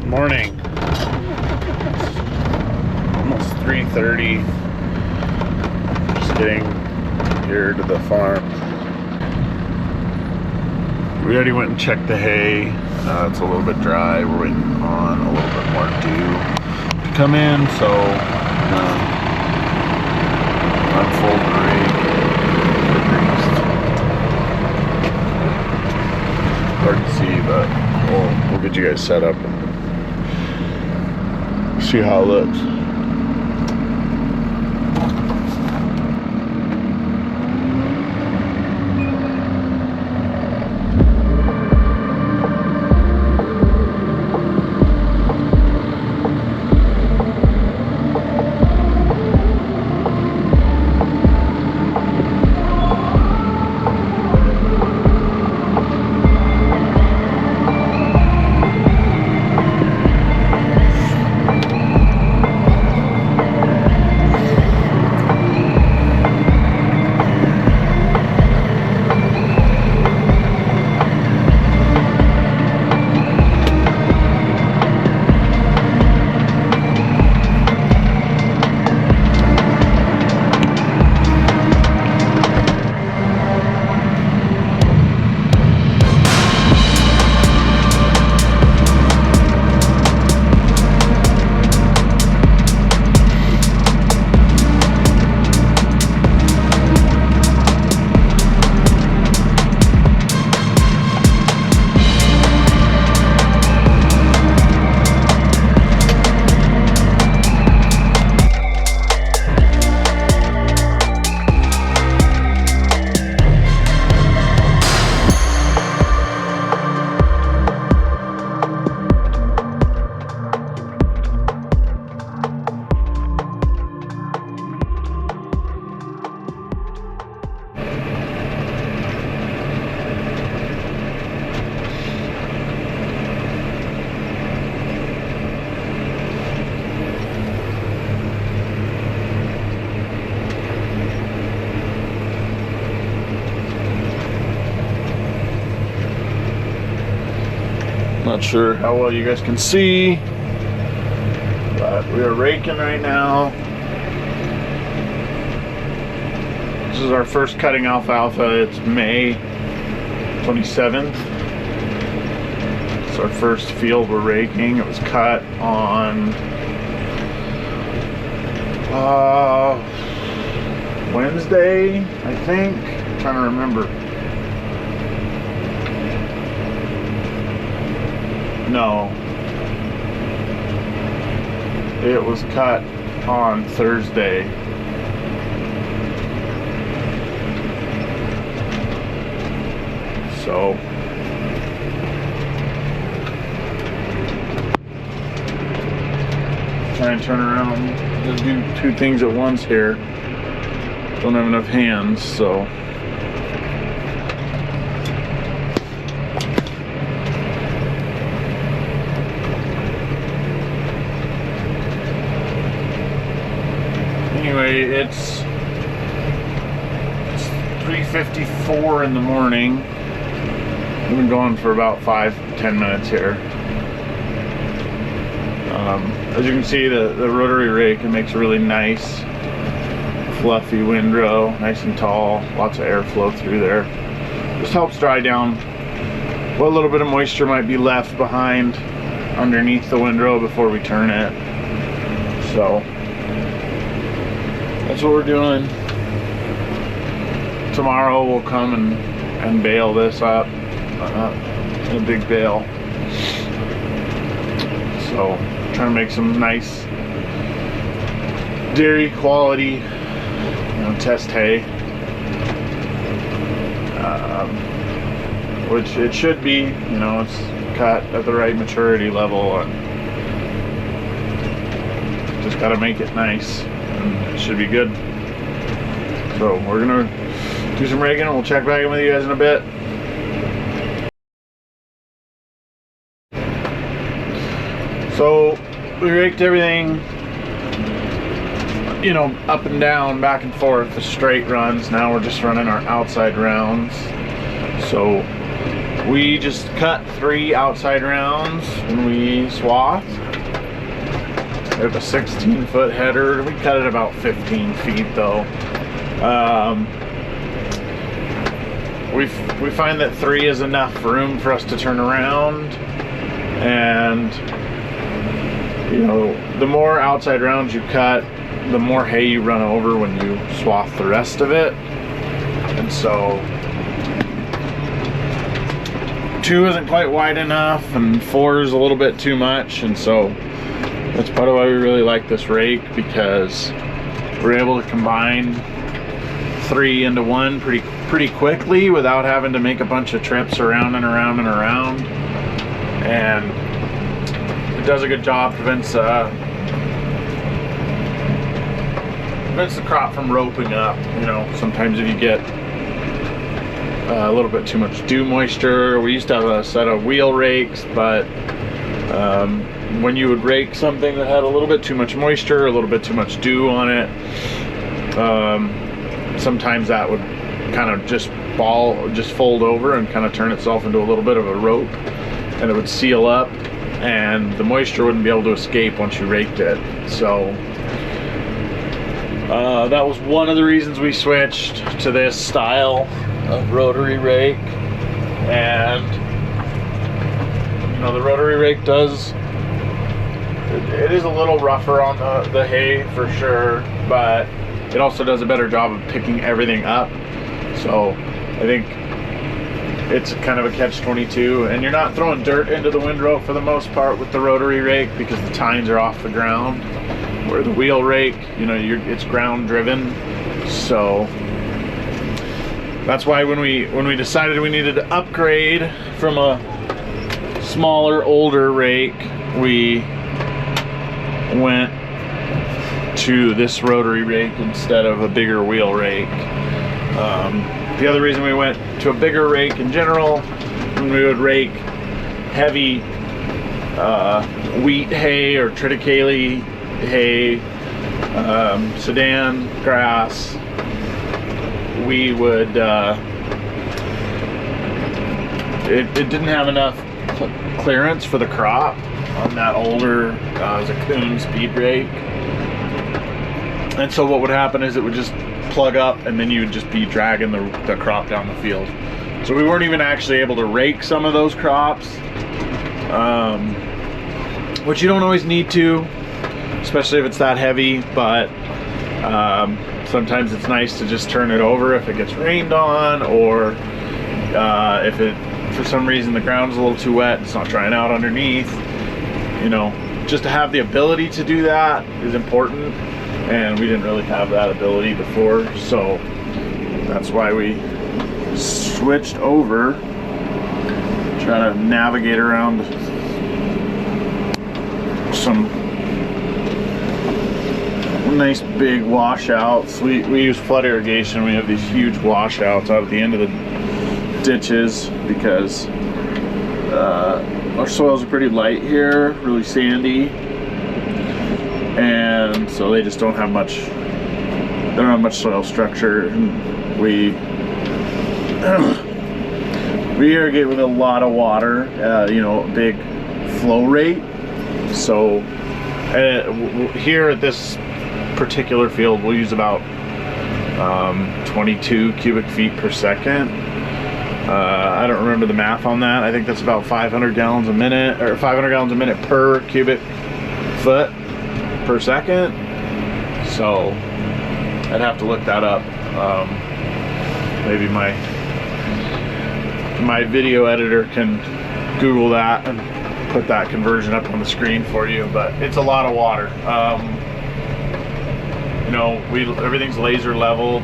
Morning. Almost 3:30. Just getting here to the farm. We already went and checked the hay. It's a little bit dry. We're waiting on a little bit more dew to come in, so unfold the rake. Hard to see, but we'll get you guys set up and see how it looks. Not sure how well you guys can see, but we are raking right now. This is our first cutting alfalfa. It's May 27th. It's our first field we're raking. It was cut on Wednesday, I think. I'm trying to remember. No, it was cut on Thursday. So try and turn around, just do two things at once here. Don't have enough hands, so anyway, it's 3:54 in the morning. We've been going for about 5-10 minutes here. As you can see, the rotary rake, it makes a really nice, fluffy windrow, nice and tall, lots of airflow through there. Just helps dry down what little bit of moisture might be left behind underneath the windrow before we turn it. So that's what we're doing. Tomorrow we'll come and bale this up in a big bale. So trying to make some nice dairy quality, test hay, which it should be. It's cut at the right maturity level, and just got to make it nice. It should be good. So we're gonna do some raking and we'll check back in with you guys in a bit. So we raked everything, up and down, back and forth, the straight runs. Now we're just running our outside rounds. So We just cut 3 outside rounds and we swathed. We have a 16-foot header. We cut it about 15 feet though. We find that 3 is enough room for us to turn around, and you know, the more outside rounds you cut, the more hay you run over when you swath the rest of it. And so 2 isn't quite wide enough, and 4 is a little bit too much, and so that's part of why we really like this rake, because we're able to combine 3 into 1 pretty quickly without having to make a bunch of trips around and around and around. And it does a good job, prevents the crop from roping up. You know, sometimes if you get a little bit too much dew moisture. We used to have a set of wheel rakes, but when you would rake something that had a little bit too much moisture, a little bit too much dew on it, sometimes that would kind of just fold over and kind of turn itself into a little bit of a rope, and it would seal up and the moisture wouldn't be able to escape once you raked it. So that was one of the reasons we switched to this style of rotary rake. And you know, the rotary rake it is a little rougher on the hay for sure, but it also does a better job of picking everything up. So I think it's kind of a catch-22, and you're not throwing dirt into the windrow for the most part with the rotary rake because the tines are off the ground, where the wheel rake, you know, it's ground driven. So that's why when we decided we needed to upgrade from a smaller, older rake, we went to this rotary rake instead of a bigger wheel rake. The other reason we went to a bigger rake in general, when we would rake heavy wheat hay or triticale hay, Sudan grass, we would it didn't have enough clearance for the crop on that older Coon speed rake. And so what would happen is it would just plug up, and then you would just be dragging the crop down the field. So we weren't even actually able to rake some of those crops, which you don't always need to, especially if it's that heavy, but sometimes it's nice to just turn it over if it gets rained on, or if it, for some reason, the ground's a little too wet, it's not drying out underneath. You know, just to have the ability to do that is important, and we didn't really have that ability before, so that's why we switched over, trying to navigate around some nice big washouts. We use flood irrigation. We have these huge washouts out at the end of the ditches because our soils are pretty light here, really sandy, and so they just don't have much. They don't have much soil structure. And we irrigate with a lot of water. You know, a big flow rate. So here at this particular field, we'll use about 22 cubic feet per second. I don't remember the math on that. I think that's about 500 gallons a minute, or 500 gallons a minute per cubic foot per second. So I'd have to look that up. Maybe my video editor can Google that and put that conversion up on the screen for you. But it's a lot of water. You know, everything's laser leveled,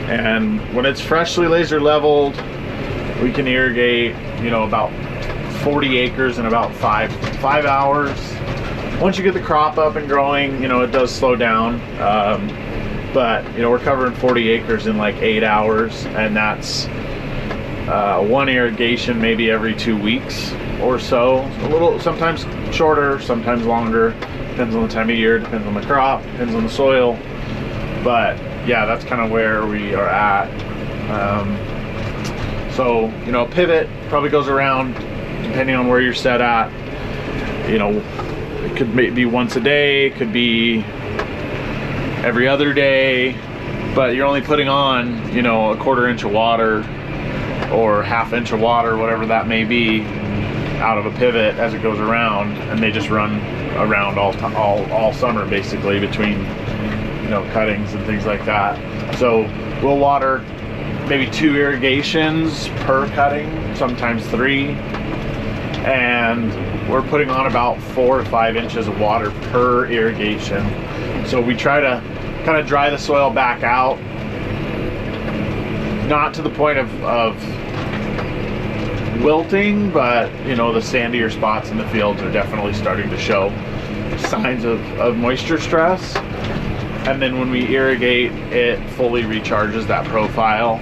and when it's freshly laser leveled, we can irrigate, you know, about 40 acres in about five hours. Once you get the crop up and growing, you know, it does slow down, but you know, we're covering 40 acres in like 8 hours, and that's one irrigation maybe every 2 weeks or so. A little, sometimes shorter, sometimes longer. Depends on the time of year, depends on the crop, depends on the soil. But yeah, that's kind of where we are at. So, you know, a pivot probably goes around, depending on where you're set at, you know, it could be once a day, it could be every other day, but you're only putting on, you know, a 1/4 inch of water or 1/2 inch of water, whatever that may be, out of a pivot as it goes around, and they just run around all summer basically between, you know, cuttings and things like that. So we'll water maybe 2 irrigations per cutting, sometimes 3, and we're putting on about 4 to 5 inches of water per irrigation. So we try to kind of dry the soil back out, not to the point of wilting, but you know, the sandier spots in the fields are definitely starting to show signs of moisture stress. And then when we irrigate, it fully recharges that profile,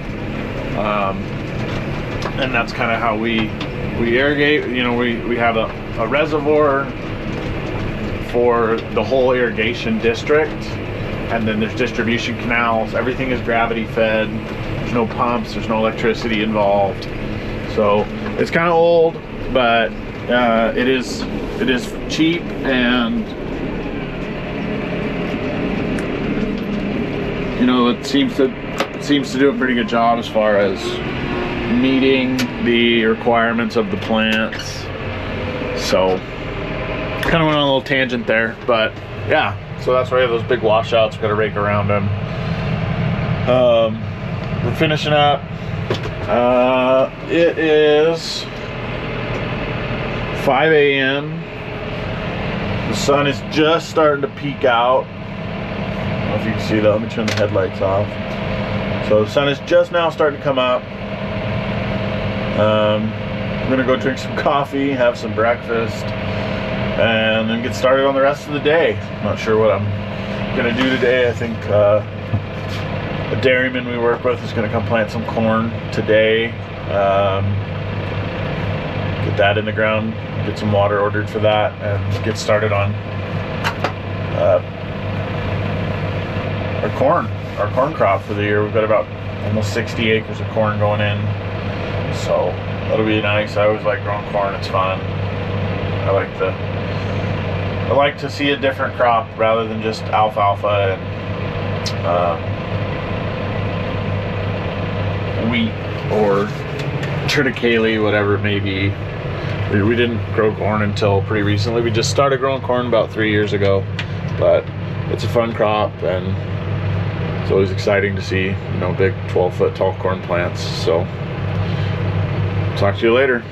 and that's kind of how we irrigate. You know, we have a reservoir for the whole irrigation district, and then there's distribution canals. Everything is gravity fed. There's no pumps, there's no electricity involved. So it's kind of old, but it is cheap, and you know, it seems to do a pretty good job as far as meeting the requirements of the plants. So kind of went on a little tangent there, but yeah, so that's why we have those big washouts. We've got to rake around them. We're finishing up. It is 5 a.m. The sun is just starting to peek out. I don't know if you can see that. Let me turn the headlights off. So the sun is just now starting to come up. I'm gonna go drink some coffee, have some breakfast, and then get started on the rest of the day. I'm not sure what I'm gonna do today. I think a dairyman we work with is gonna come plant some corn today. Get that in the ground, get some water ordered for that, and get started on our corn crop for the year. We've got about almost 60 acres of corn going in, so that'll be nice. I always like growing corn. It's fun. I like to see a different crop rather than just alfalfa and wheat or triticale, whatever it may be. We didn't grow corn until pretty recently. We just started growing corn about 3 years ago, but it's a fun crop, and it's always exciting to see, you know, big 12-foot tall corn plants. So talk to you later.